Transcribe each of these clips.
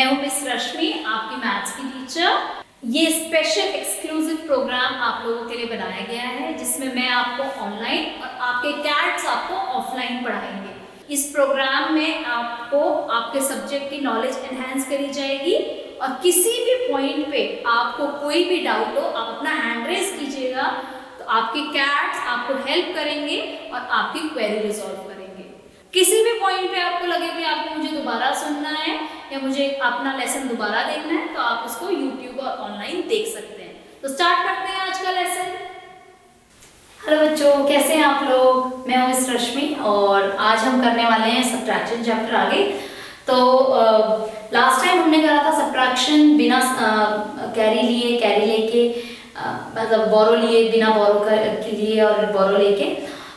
मैं हूं मिस रश्मि, आपकी मैथ्स की टीचर। ये स्पेशल एक्सक्लूसिव प्रोग्राम आप लोगों के लिए बनाया गया है जिसमें मैं आपको ऑनलाइन और आपके कैट्स आपको ऑफलाइन पढ़ाएंगे। इस प्रोग्राम में आपको आपके सब्जेक्ट की नॉलेज एनहांस करी जाएगी और किसी भी पॉइंट पे आपको कोई भी डाउट हो आप अपना हैंड रेज कीजिएगा, तो आपके कैट्स आपको हेल्प करेंगे और आपकी क्वेरी रिजॉल्व करेंगे। किसी भी पॉइंट पे आपको लगे कि आपको मुझे दोबारा सुनना है या मुझे अपना लेसन दोबारा देखना है, तो आप उसको यूट्यूब और ऑनलाइन देख सकते हैं। तो स्टार्ट करते हैं आज का लेसन। हेलो बच्चों, कैसे हैं आप लोग? मैं हूं मिस रश्मि और आज हम करने वाले हैं सब्ट्रैक्शन चैप्टर आगे। तो लास्ट टाइम हमने करा था सब्ट्रैक्शन बिना कैरी लिए, कैरी लेके, मतलब बोरो लिए, बिना बोरो के लिए और बोरो लेके।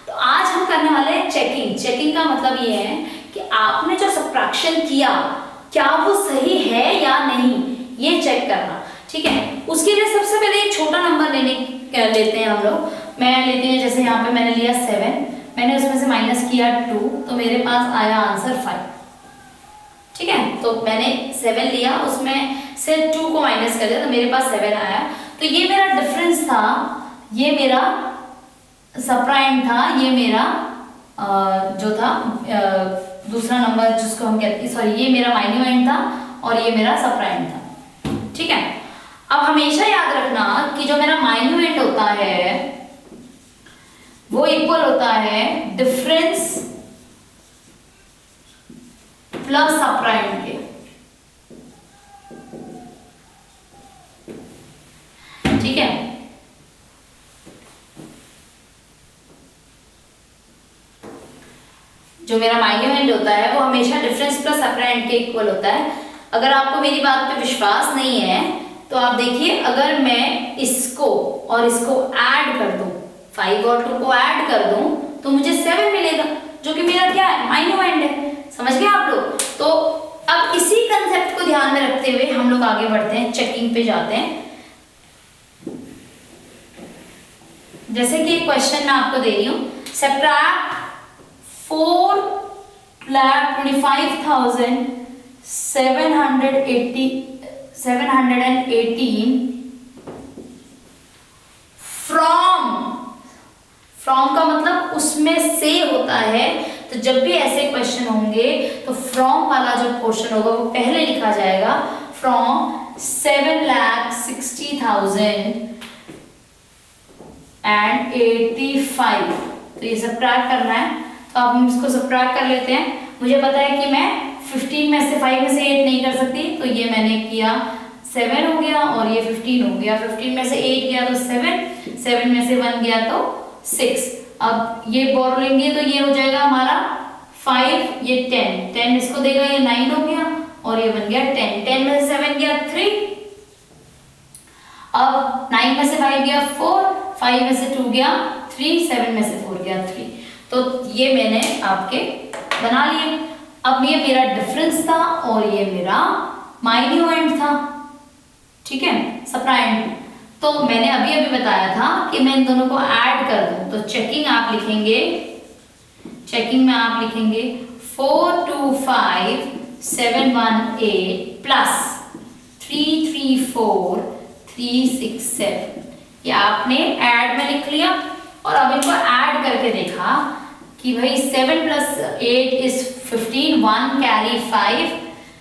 तो आज हम करने वाले हैं चेकिंग। चेकिंग का मतलब ये है कि आपने जो सब्ट्रैक्शन किया क्या वो सही है या नहीं, ये चेक करना। ठीक है, उसके लिए सबसे पहले एक छोटा नंबर लेते हैं हम लोग। मैं लेती हूँ, जैसे यहाँ पे मैंने लिया 7, मैंने उसमें से माइनस किया 2, तो मेरे पास आया आंसर 5। ठीक है, तो मैंने 7 लिया, उसमें से 2 को माइनस कर दिया तो मेरे पास 7 आया। तो ये मेरा डिफरेंस था, ये मेरा सबप्राइम था, ये मेरा जो था दूसरा नंबर जिसको हम कहते हैं, सॉरी, ये मेरा माइन्यूएंड था और ये मेरा सबप्राइम था। ठीक है, अब हमेशा याद रखना कि जो मेरा माइन्यूएंड होता है वो इक्वल होता है डिफरेंस प्लस सबप्राइम के। ठीक है, जो मेरा माइन्यूएंड होता है वो हमेशा डिफरेंस प्लस सबप्राइम के इक्वल होता है। अगर आपको मेरी बात पे विश्वास नहीं है तो आप देखिए, अगर मैं इसको और इसको ऐड कर दूं, 5 और 2 को ऐड कर दूं तो मुझे 7 मिलेगा, जो कि मेरा क्या है, माइन्यूएंड है। समझ गए आप लोग? तो अब इसी कंसेप्ट को ध्यान में रखते हुए हम लोग आगे बढ़ते हैं, चेकिंग पे जाते हैं। जैसे कि एक क्वेश्चन मैं आपको दे रही हूं, सब्ट्रैक्ट 4,25,718 फ्रॉम का मतलब उसमें से होता है। तो जब भी ऐसे क्वेश्चन होंगे तो फ्रॉम वाला जो पोर्शन होगा वो पहले लिखा जाएगा, फ्रॉम 7,60,085। तो ये सब्ट्रैक्ट करना है, तो अब हम इसको सब्ट्रैक्ट कर लेते हैं। मुझे पता है कि मैं 15 में से 5 में से 8 नहीं कर सकती, तो ये मैंने किया 7 हो गया और ये 15 हो गया। 15 में से 8 गया तो 7 में से 1 गया तो 6। अब ये बोर लेंगे तो ये हो जाएगा हमारा 5, ये 10 इसको देगा, ये 9 हो गया और ये बन गया 10 में से 7 गया 3। अब 9 में से 5 गया 4, 5 में से 2 गया 3, 7 में से 4 गया 3। तो ये मैंने आपके बना लिए। अब ये मेरा डिफरेंस था और ये मेरा माइन्यूएंड था। ठीक है, सबप्राइम। तो मैंने अभी बताया था कि मैं इन दोनों को ऐड कर दूं, तो चेकिंग आप लिखेंगे, चेकिंग में आप लिखेंगे 425,718 प्लस 334,367। ये आपने ऐड में लिख लिया और अब इनको ऐड करके देखा कि भाई 7 + 8 is 15, 1 carry 5,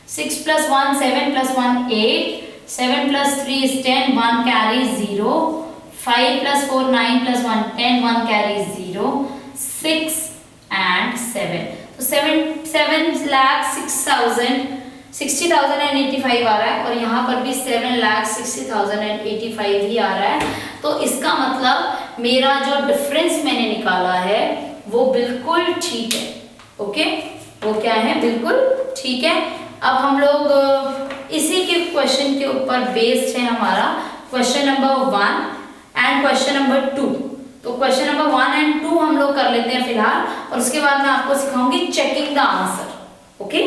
6 + 1 7 + 1 8, 7 + 3 is 10, 1 carry 0, 5 + 4 9 + 1 10, 1 carry 0, 6 and 7। तो 7,60,085 आ रहा है और यहाँ पर भी 7,60,085 ही आ रहा है। तो इसका मतलब मेरा जो डिफरेंस मैंने निकाला है वो बिल्कुल ठीक है। ओके, वो क्या है, बिल्कुल ठीक है। अब हम लोग इसी के क्वेश्चन के ऊपर बेस्ड है हमारा question number 1 and question number 2। तो क्वेश्चन नंबर 1 एंड 2 हम लोग कर लेते हैं फिलहाल, और उसके बाद मैं आपको सिखाऊंगी चेकिंग द आंसर। ओके,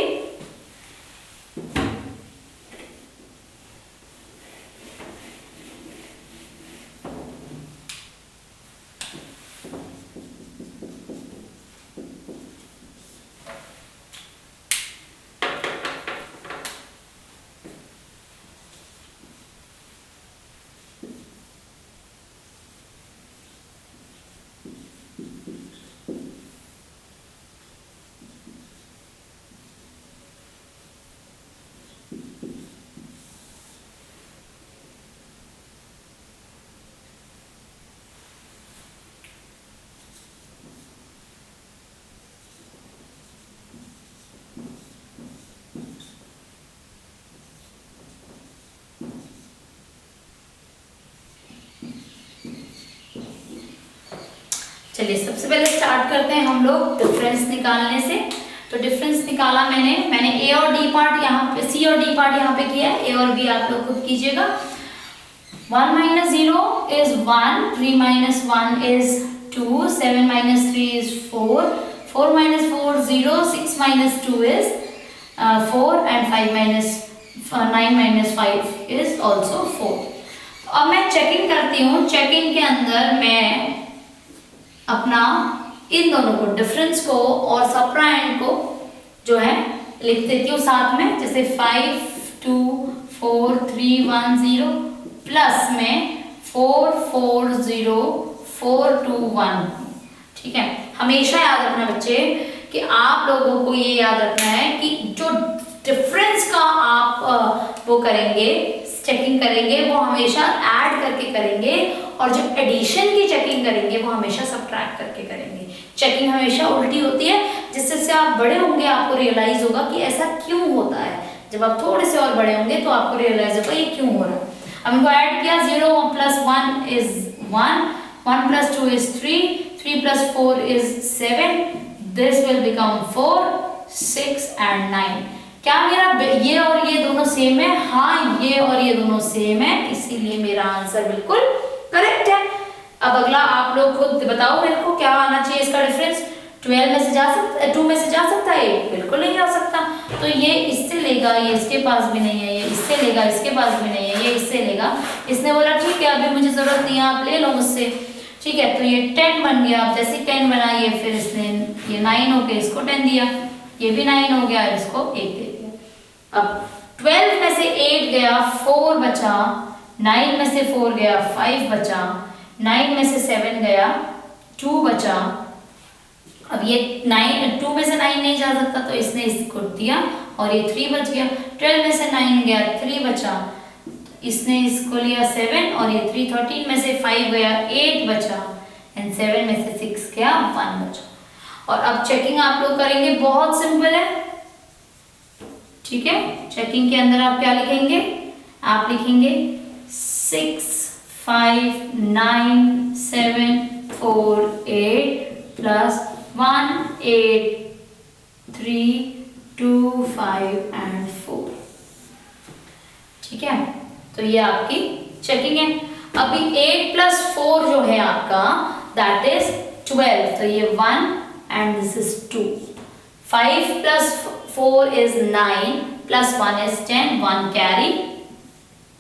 चलिए सबसे पहले स्टार्ट करते हैं हम लोग डिफरेंस निकालने से। तो डिफरेंस निकाला मैंने ए और डी पार्ट यहाँ पे, सी और डी पार्ट यहाँ पे किया है, ए और बी आप लोग खुद कीजिएगा। 1 minus 0 is 1, 3 minus 1 is 2, 7 minus 3 is 4, 4 minus 4 0, 6 minus 2 is 4 and 5 minus 9 minus 5 is also 4। तो अब मैं चेकिंग करती हूँ। चेकिंग के अंदर मैं अपना इन दोनों को, डिफरेंस को और सब्ट्रैंड को जो है लिख देती हूँ साथ में, जैसे 5 2 4 3 1 0 प्लस में 4 4 0 4 2 1। ठीक है, हमेशा याद रखना बच्चे कि आप लोगों को ये याद रखना है कि जो डिफरेंस का आप वो करेंगे, चेकिंग करेंगे, वो हमेशा ऐड करके करेंगे, और जो एडिशन की चेकिंग करेंगे वो हमेशा सब्ट्रैक्ट करके करेंगे। चेकिंग हमेशा उल्टी होती है, जिससे आप बड़े होंगे आपको रियलाइज होगा कि ऐसा क्यों होता है। जब आप थोड़े से और बड़े होंगे तो आपको रियलाइज होगा ये क्यों हो रहा है। अब इनको ऐड किया, 0 plus 1 is 1, 1 plus 2 is 3, 3 plus 4 is 7, this will become 4, 6 and 9। क्या मेरा ये और ये दोनों सेम है? हाँ, ये और ये दोनों सेम है, इसीलिए मेरा आंसर बिल्कुल करेक्ट है। अब अगला आप लोग खुद बताओ मेरे को क्या आना चाहिए इसका डिफरेंस। 12 में से जा सकता है, 2 में से जा सकता है, 8 बिल्कुल नहीं जा सकता। तो ये इससे लेगा, ये इसके पास भी नहीं है, ये इससे लेगा, इसके पास भी नहीं है, ये इससे लेगा। इसने बोला ठीक है अभी मुझे जरूरत नहीं है, आप ले लो मुझसे। ठीक है, तो ये 10 बन गया। आप जैसे 10 बनाइए, फिर इसने ये 9 हो गया, इसको 10 दिया, ये भी 9 हो गया, इसको 8 दे दिया। अब 12 में से 8 गया, 4 बचा, 9 में से 4 गया, 5 बचा, 9 में से 7 गया, 2 बचा। अब ये 2 में से 9 नहीं जा सकता, तो इसने इसको दिया और ये 3 बच गया। 12 में से 9 गया, 3 बचा, इसने इसको लिया 7 और ये 3, 13 में से 5 गया, 8 बचा, एंड 7 में से 6 गया, 1 बचा। और अब चेकिंग आप लोग करेंगे, बहुत सिंपल है। ठीक है, चेकिंग के अंदर आप क्या लिखेंगे? आप लिखेंगे 6 5 9 7 4 8 प्लस 1 8 3 2 5 एंड 4। ठीक है, तो ये आपकी चेकिंग है। अभी 8 प्लस 4 जो है आपका दैट इज 12, तो ये 1 and this is 2। 5 plus 4 is 9 plus 1 is 10, 1 carry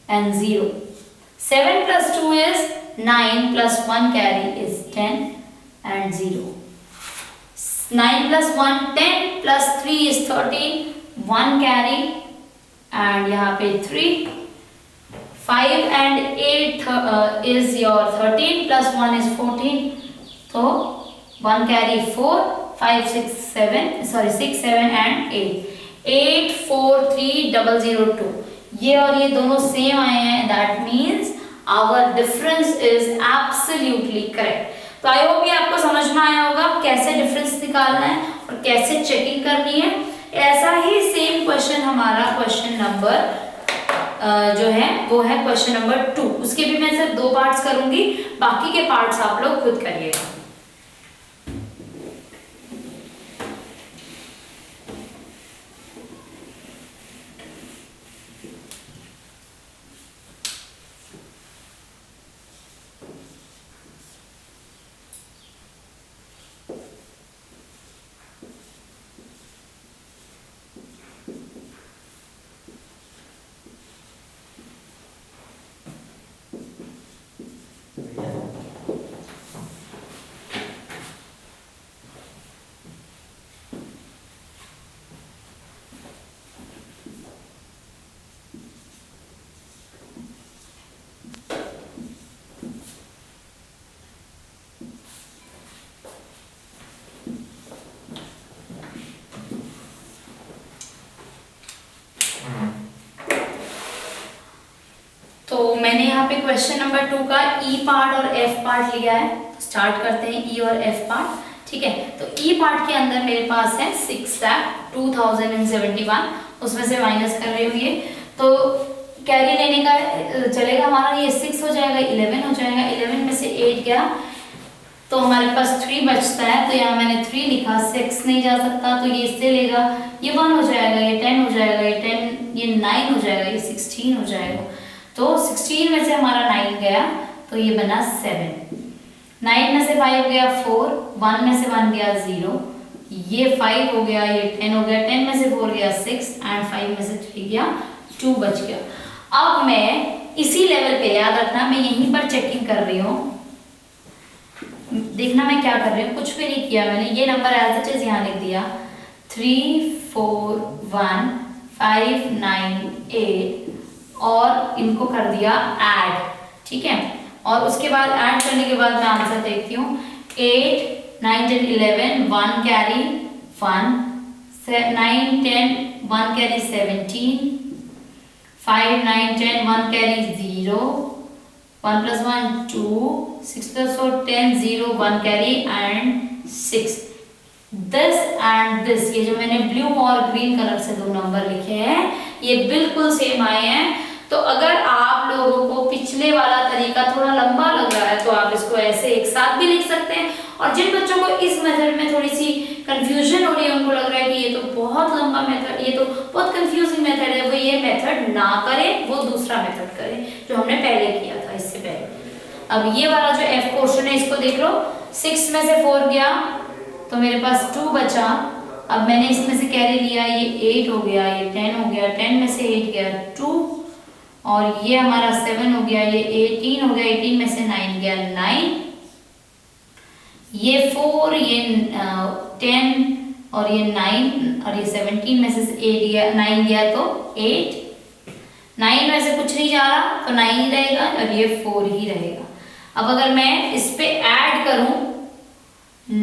and 0। 7 plus 2 is 9 plus 1 carry is 10 and 0। 9 plus 1 10 plus 3 is 13, 1 carry and यहाँ पे 3। 5 and 8 is your 13 plus 1 is 14, तो 1 carry 4, 5 6 7 sorry 6 7 and 8। 8 4 3 0 0 2, ये और ये दोनों सेम आए हैं, that means our difference is absolutely correct. तो आई होप ये आपको समझ में आया होगा कैसे डिफरेंस निकालना है और कैसे चेकिंग करनी है। ऐसा ही सेम क्वेश्चन हमारा क्वेश्चन नंबर जो है वो है क्वेश्चन नंबर 2। उसके भी मैं सिर्फ 2 पार्ट्स करूंगी, बाकी के पार्ट्स आप लोग खुद करिएगा। तो मैंने यहाँ पे क्वेश्चन नंबर 2 का ई पार्ट और एफ पार्ट लिया है। तो स्टार्ट करते हैं ई और एफ पार्ट। ठीक है, तो ई पार्ट के अंदर मेरे पास है 6,02,071, उसमें से माइनस कर रही हूँ ये, तो कैरी लेने का चलेगा हमारा, ये 6 हो जाएगा, 11 हो जाएगा, 11 में से 8 गया, तो हमारे पास 3 बचता है, तो यहाँ मैंने 3 लिखा, 6 नहीं जा सकता तो ये इससे लेगा, ये 1 हो जाएगा, ये 10 हो जाएगा, ये 10, ये 9 हो जाएगा, ये 16 हो जाएगा। तो 16 में से हमारा 9 गया तो ये बना 7, 9 में से 5 गया 4, 1 में से 1 गया 0, ये 5 हो गया, ये 10 हो गया, 10 में से 4 गया 6 एंड 5 में से 3 गया 2 बच गया। अब मैं इसी लेवल पे, याद रखना मैं यहीं पर चेकिंग कर रही हूँ, देखना मैं क्या कर रही हूँ, कुछ भी नहीं किया मैंने, ये नंबर एज इट इज यहाँ लिख दिया 3 4 1 5 9 8 और इनको कर दिया ऐड, ठीक है। और उसके बाद ऐड करने के बाद मैं आंसर देखती हूँ, 8 9 10 11 1 carry 1, 9 10 1 carry 17, 5 9 10 1 carry 0, 1 plus 1 2, 6 plus 4 10 0 1 carry and 6। This and this, ये जो मैंने ब्लू और ग्रीन कलर से 2 नंबर लिखे हैं ये बिल्कुल सेम आए हैं। तो अगर आप लोगों को पिछले वाला तरीका थोड़ा लंबा लग रहा है तो आप इसको ऐसे एक साथ भी लिख सकते हैं, और जिन बच्चों को इस मेथड में थोड़ी सी कंफ्यूजन हो रही है, उनको लग रहा है कि ये तो बहुत लंबा मेथड, ये तो बहुत कंफ्यूजिंग मेथड है, वो ये मेथड ना करें, वो दूसरा मेथड करें जो हमने पहले किया था इससे पहले। अब ये वाला जो एफ क्वेश्चन है इसको देख लो, 6 में से 4 गया तो मेरे पास 2 बचा, अब मैंने इसमें से कैरी लिया, ये 8 हो गया, ये 10 हो गया, 10 में से 8 गया 2, और ये हमारा 7 हो गया, ये 18 हो गया, 18 में से 9 गया 9, ये 4, ये 10 और ये 9 और ये 17 में से 8 गया, 9 गया तो 8, 9 में से कुछ नहीं जा रहा तो 9 ही रहेगा और ये 4 ही रहेगा। अब अगर मैं इस पे ऐड करूं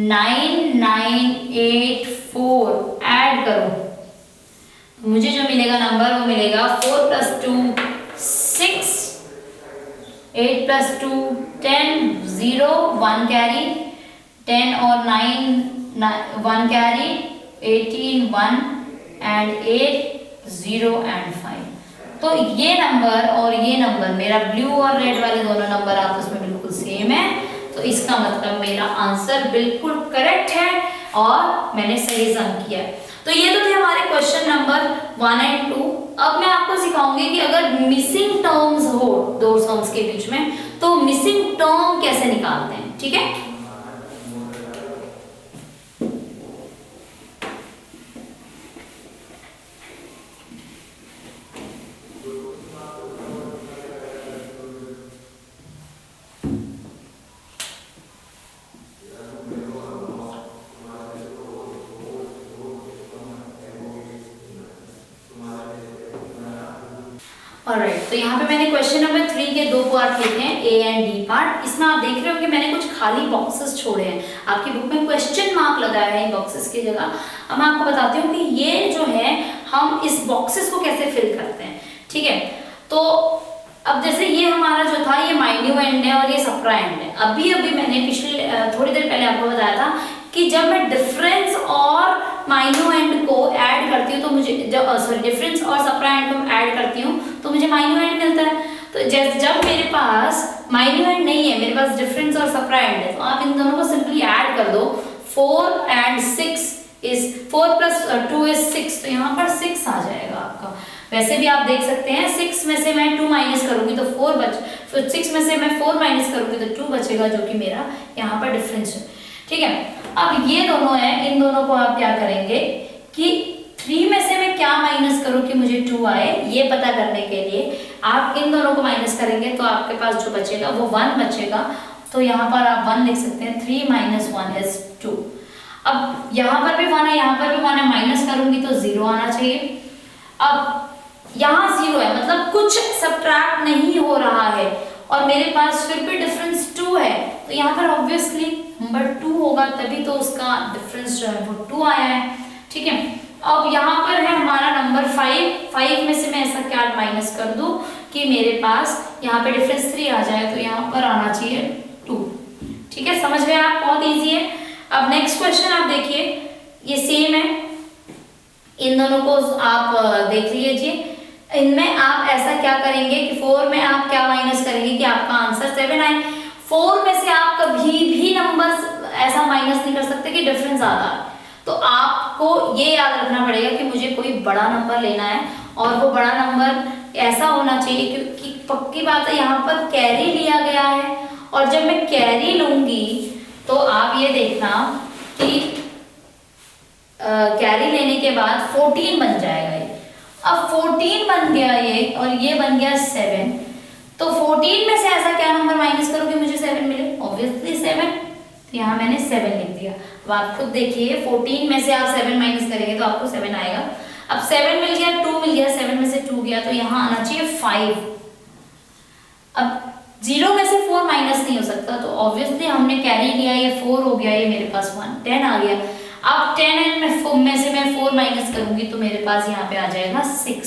9 9 8 4 ऐड करूं तो मुझे जो मिलेगा नंबर वो मिलेगा 4 + 2 6, 8 + 2 10 0 1 कैरी, 10 और 9 1 कैरी, 18 1 एंड 8 0 एंड 5। तो ये नंबर और ये नंबर मेरा ब्लू और रेड वाले दोनों नंबर आपस में बिल्कुल सेम है, तो इसका मतलब मेरा आंसर बिल्कुल करेक्ट है और मैंने सही सम किया है। तो ये तो थे हमारे क्वेश्चन नंबर 1 एंड 2। अब मैं आपको सिखाऊंगी कि अगर मिसिंग टर्म्स हो दो सम्स के बीच में तो मिसिंग टर्म कैसे निकालते हैं, ठीक है। ऑलराइट, तो यहाँ पे मैंने क्वेश्चन नंबर 3 के 2 पार्ट लिखे हैं, ए एंड डी पार्ट। इसमें आप देख रहे हो कि मैंने कुछ खाली बॉक्सेस छोड़े हैं, आपकी बुक में क्वेश्चन मार्क लगाया है इन बॉक्सेस की जगह। अब मैं आपको बताती हूँ कि ये जो है हम इस बॉक्सेस को कैसे फिल करते हैं, ठीक है। तो अब जैसे ये हमारा जो था ये माइन्यूएंड है और ये सप्राएंड है। अभी मैंने पिछले थोड़ी देर पहले आपको बताया था कि जब मैं डिफरेंस और माइन्यूएंड को ऐड करती हूँ तो मुझे डिफरेंस और सप्राएंड को ऐड करती हूँ तो मुझे माइन्यूएंड मिलता है। तो जब मेरे पास माइन्यूएंड नहीं है, मेरे पास डिफरेंस और सप्राएंड है, तो आप इन दोनों को सिंपली ऐड कर दो। 4 and 6 इज 4 + 2 is 6, तो यहाँ पर 6 आ जाएगा आपका। वैसे भी आप देख सकते हैं 6 में से मैं 2 माइनस करूंगी तो 4 फिर 6 में से मैं 4 माइनस करूंगी तो 2 बचेगा, जो कि मेरा यहाँ पर डिफरेंस है, ठीक है। अब ये दोनों है, इन दोनों को आप क्या करेंगे कि 3 में से मैं क्या माइनस करूं कि मुझे 2 आए, ये पता करने के लिए आप इन दोनों को माइनस करेंगे तो आपके पास जो बचेगा वो 1 बचेगा। तो यहाँ पर आप 1 लिख सकते हैं, 3 - 1 is 2। अब यहाँ पर भी 1 है, यहाँ पर भी 1 है, माइनस करूंगी तो 0 आना चाहिए। अब यहाँ 0 है, मतलब कुछ सब्ट्रैक्ट नहीं हो रहा है और मेरे पास फिर भी डिफरेंस 2 है, तो यहाँ पर ऑब्वियसली नंबर 2 होगा, तभी तो उसका डिफरेंस जो है वो 2 आया है, ठीक है। अब यहाँ पर है हमारा नंबर 5 में से मैं ऐसा क्या माइनस कर दूं कि मेरे पास यहाँ पे डिफरेंस 3 आ जाए, तो यहाँ पर आना चाहिए 2, ठीक है। समझ गए आप, बहुत इजी है। अब नेक्स्ट क्वेश्चन आप देखिए, ये सेम है, इन दोनों को आप देख लीजिए। इनमें आप ऐसा क्या करेंगे कि 4 में आप क्या माइनस करेंगे कि आपका आंसर 7 आए। 4 में से आप कभी भी नंबर ऐसा माइनस नहीं कर सकते कि डिफरेंस आता है। तो आपको ये याद रखना पड़ेगा कि मुझे कोई बड़ा नंबर लेना है और वो बड़ा नंबर ऐसा होना चाहिए, क्योंकि पक्की बात है यहाँ पर कैरी लिया गया है, और जब मैं कैरी लूंगी तो आप ये देखना कि कैरी लेने के बाद 14 बन जाएगा ये। अब 14 बन गया ये और ये बन गया 7, तो 14 में से ऐसा क्या नंबर माइनस करो कि मुझे 7 मिले? ऑब्वियसली 7। तो यहाँ मैंने 7 लिख दिया। अब आप खुद देखिए 14 में से आप 7 माइनस करेंगे तो आपको 7 आएगा। अब 7 मिल गया, 2 मिल गया, 7 में से 2 गया तो यहाँ आना चाहिए 5। अब 0 में से 4 माइनस नहीं हो सकता, तो ऑब्वियसली हमने कैरी लिया, ये 4 हो गया, ये मेरे पास 1 10 आ गया। अब 10 में से मैं 4 माइनस करूंगी तो मेरे पास यहाँ पे आ जाएगा 6।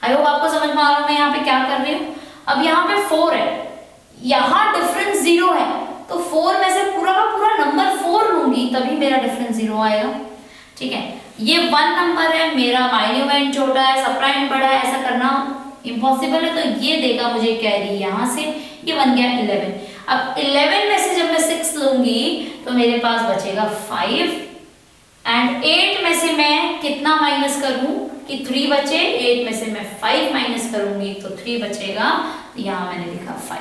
आई होप आपको समझ में आ रहा है मैं यहाँ पे क्या कर रही हूँ। अब यहाँ पे 4 है, यहाँ डिफरेंस 0 है, तो 4 में से पूरा का पूरा नंबर 4 लूंगी तभी मेरा डिफरेंस 0 आएगा। ठीक है, ये 1 नंबर है, मेरा माइन्यूमेंट छोटा है, सबप्राइम बड़ा है, ऐसा करना इम्पॉसिबल है, तो ये देगा मुझे कैरी यहाँ से, ये बन गया 11। अब 11 में से जब मैं 6 लूंगी तो मेरे पास बचेगा 5, एंड 8 में से मैं कितना माइनस करूं कि 3 बचे, 8 में से मैं 5 माइनस करूंगी तो 3 बचेगा, तो यहाँ मैंने लिखा 5।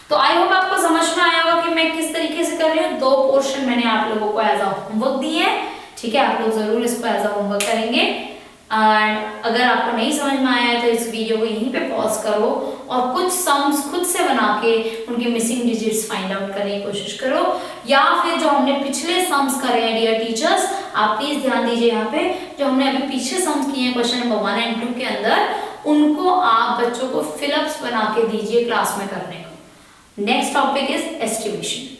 तो आई होप आपको समझ में आया होगा कि मैं किस तरीके से कर रही हूँ। 2 पोर्शन मैंने आप लोगों को एज अ होमवर्क दिए है, ठीक है, आप लोग जरूर इसको एज अ होमवर्क करेंगे। एंड अगर आपको नहीं समझ में आया है तो इस वीडियो को यहीं पे पॉज करो और कुछ सम्स खुद से बना के उनके मिसिंग डिजिट्स फाइंड आउट करने की कोशिश करो, या फिर जो हमने पिछले सम्स करे हैं डियर टीचर्स, आप प्लीज ध्यान दीजिए यहाँ पे, जो हमने अभी पीछे सम्स किए हैं क्वेश्चन नंबर 1 एंड 2 के अंदर, उनको आप बच्चों को फिलअप्स बना के दीजिए क्लास में करने को। Next topic is estimation.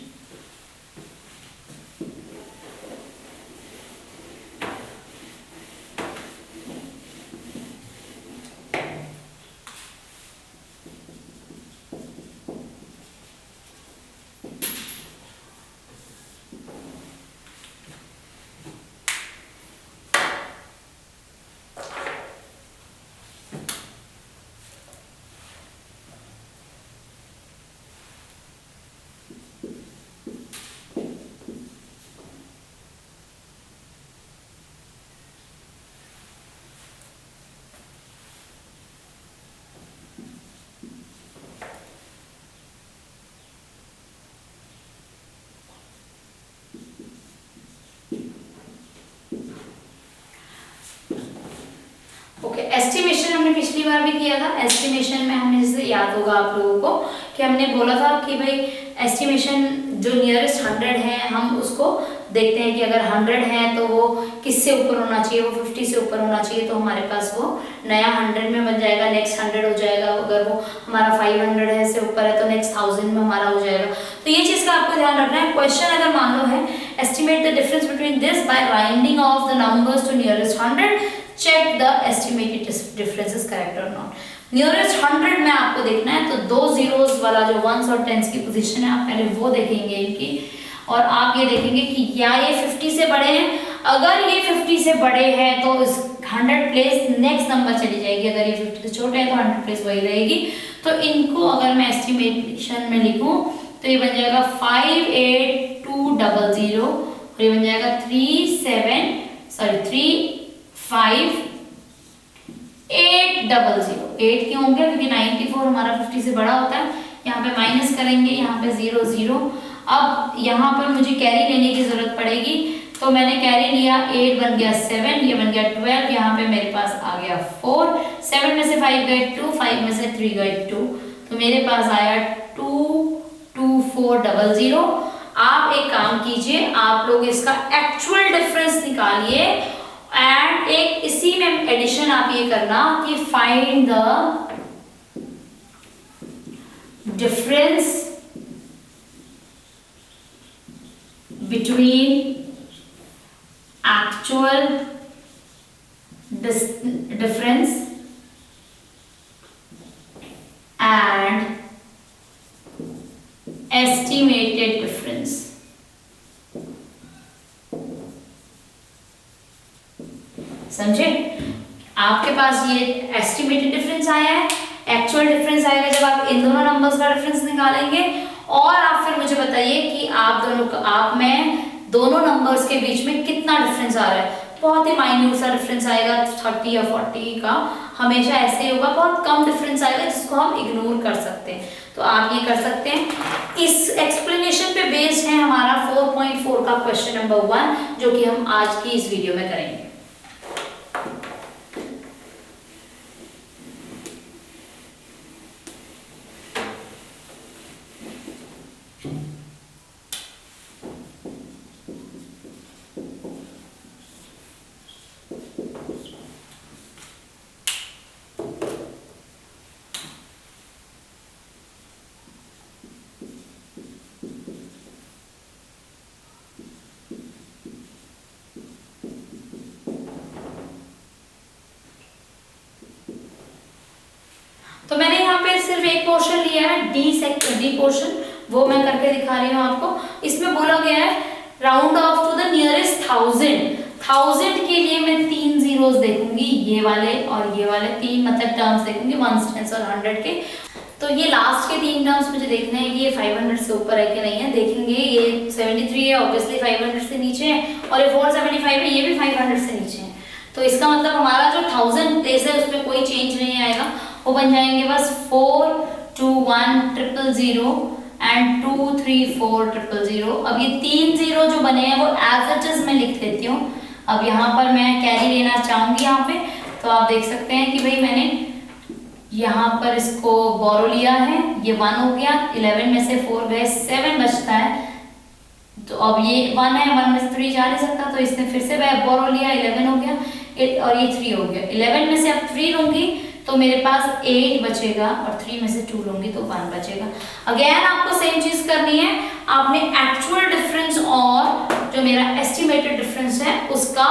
Estimation हमने पिछली बार भी किया था। एस्टिमेशन में हमने, जैसे याद होगा आप लोगों को कि हमने बोला था कि भाई एस्टिमेशन जो नियरेस्ट 100 है हम उसको देखते हैं कि अगर 100 है तो वो किससे ऊपर होना चाहिए, वो 50 से ऊपर होना चाहिए, तो हमारे पास वो नया 100 में बन जाएगा, नेक्स्ट 100 हो जाएगा। अगर वो हमारा 500 है से ऊपर है तो नेक्स्ट 1000 में हमारा हो जाएगा। तो ये चीज़ का आपको ध्यान रखना है। क्वेश्चन अगर मान लो है estimate the difference between this by rounding off the numbers to nearest 100, check the estimated difference is correct और नॉट। नियरेस्ट 100 में आपको देखना है तो 2 zeros वाला जो 1s और 10s की पोजीशन है आप पहले वो देखेंगे इनकी, और आप ये देखेंगे कि या ये 50 से बड़े हैं। अगर ये 50 से बड़े हैं तो इस 100 प्लेस नेक्स्ट नंबर चली जाएगी, अगर ये 50 से छोटे हैं तो 100 प्लेस वही रहेगी। तो इनको अगर मैं एस्टिमेशन में लिखूं तो ये बन जाएगा 58200 और ये बन जाएगा 35800। 8 क्यों हो गया? क्योंकि 94 हमारा 50 से बड़ा होता है। यहाँ पे माइनस करेंगे, यहाँ पे 0 0। अब यहाँ पर मुझे कैरी लेने की जरूरत पड़ेगी, तो मैंने कैरी लिया, 8 बन गया 7, ये बन गया 12, यहाँ पे मेरे पास आ गया 4, 7 में से 5 गए 2, 5 में से 3 गए 2, तो मेरे पास आया 22400। आप एक काम कीजिए, आप लोग इसका एक्चुअल डिफरेंस निकालिए एंड एक इसी में एडिशन आप ये करना कि find the difference between actual difference and estimated difference। समझे? आपके पास ये एस्टिमेटेड डिफरेंस आया है, एक्चुअल डिफरेंस आएगा जब आप इन दोनों नंबर्स का डिफरेंस निकालेंगे, और आप फिर मुझे बताइए कि आप में दोनों नंबर्स के बीच में कितना डिफरेंस आ रहा है। बहुत ही माइन्यूट सा डिफरेंस आएगा 30 या 40 का, हमेशा ऐसे ही होगा, बहुत कम डिफरेंस आएगा जिसको हम इग्नोर कर सकते हैं। तो आप ये कर सकते हैं। इस एक्सप्लेनेशन पे बेस्ड है हमारा 4.4 का क्वेश्चन नंबर 1, जो कि हम आज की इस वीडियो में करेंगे। तो मैंने यहाँ पे सिर्फ एक पोर्शन लिया है, डी पोर्शन, वो मैं करके दिखा रही हूँ आपको। इसमें बोला गया है round off to the nearest 1000 के लिए मैं 3 जीरोस देखूंगी, ये वाले और ये वाले 3 मतलब टर्म्स देखूंगी, 1 10 और 100 के। तो ये लास्ट के 3 टर्म्स मुझे देखना है कि ये 500 से ऊपर है कि नहीं है। देखेंगे ये 73 है, ऑब्वियसली 500 से नीचे है, और ये 475 है, ये भी 500 से नीचे है। तो इसका मतलब हमारा जो 1000 प्लेस है उसमें कोई चेंज नहीं आएगा, वो बन जाएंगे बस 4 2 1 000 एंड 2 3 4 000। अब ये 3 जीरो जो बने हैं वो एज इट इज मैं लिख देती हूँ। अब यहाँ पर मैं कैरी लेना चाहूंगी यहाँ पे, तो आप देख सकते हैं कि भाई मैंने यहाँ पर इसको बोरो लिया है, ये 1 हो गया, 11 में से 4 गए, 7 बचता है। तो अब ये 1 है, 1 में से 3 जा नहीं सकता, तो इसने फिर से बोरो लिया, 11 हो गया, और ये 3 हो गया। 11 में से अब 3 लूंगी तो मेरे पास 8 बचेगा, और 3 में से 2 लूंगी तो 1 बचेगा। अगेन आपको सेम चीज करनी है, आपने एक्चुअल डिफरेंस और जो मेरा एस्टिमेटेड डिफरेंस है उसका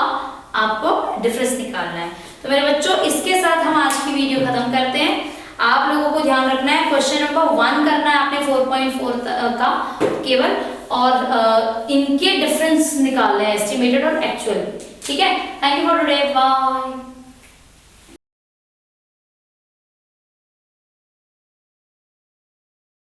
आपको डिफरेंस निकालना है। तो मेरे बच्चों, इसके साथ हम आज की वीडियो खत्म करते हैं। आप लोगों को ध्यान रखना है, क्वेश्चन नंबर 1 करना है आपने 4.4 का केवल, और इनके डिफरेंस निकालने हैं, एस्टिमेटेड और एक्चुअल। ठीक है, thank you for today, bye.